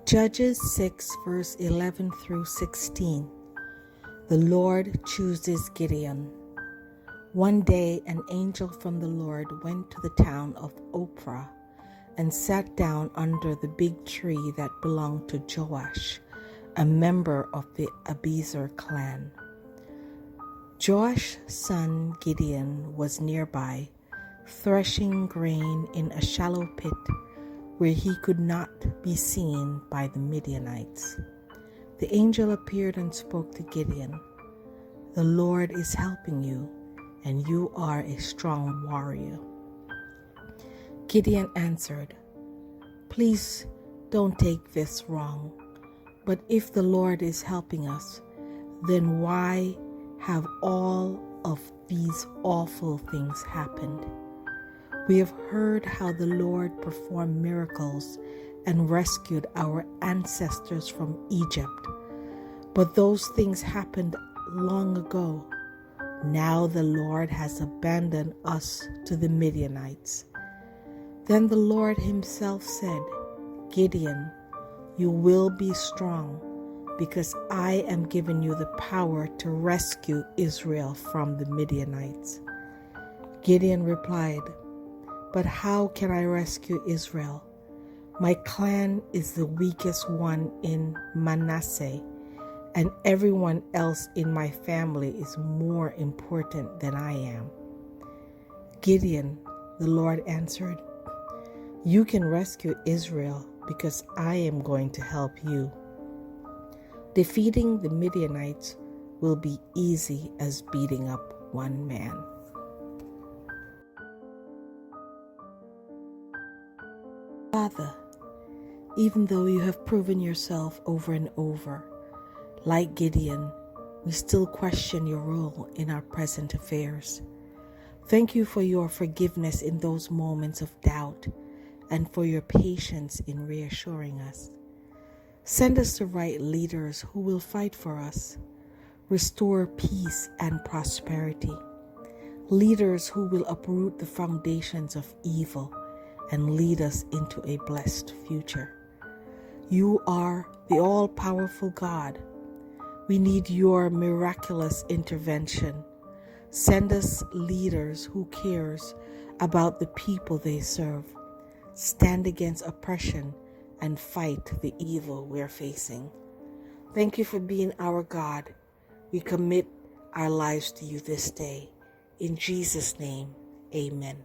Judges 6 verse 11 through 16. The Lord chooses Gideon. One day an angel from the Lord went to the town of Ophrah and sat down under the big tree that belonged to Joash, a member of the Abiezer clan. Joash's son Gideon was nearby, threshing grain in a shallow pit where he could not be seen by the Midianites. The angel appeared and spoke to Gideon. "The Lord is helping you, and you are a strong warrior." Gideon answered, "Please don't take this wrong, but if the Lord is helping us, then why have all of these awful things happened? We have heard how the Lord performed miracles and rescued our ancestors from Egypt, but those things happened long ago. Now the Lord has abandoned us to the Midianites." Then the Lord himself said, "Gideon, you will be strong, because I am giving you the power to rescue Israel from the Midianites." Gideon replied, "But how can I rescue Israel? My clan is the weakest one in Manasseh, and everyone else in my family is more important than I am." "Gideon," the Lord answered, "you can rescue Israel because I am going to help you. Defeating the Midianites will be easy as beating up one man." Father, even though you have proven yourself over and over, like Gideon, we still question your role in our present affairs. Thank you for your forgiveness in those moments of doubt and for your patience in reassuring us. Send us the right leaders who will fight for us, restore peace and prosperity, leaders who will uproot the foundations of evil and lead us into a blessed future. You are the all-powerful God. We need your miraculous intervention. Send us leaders who cares about the people they serve, stand against oppression, and fight the evil we're facing. Thank you for being our God. We commit our lives to you this day. In Jesus' name, amen.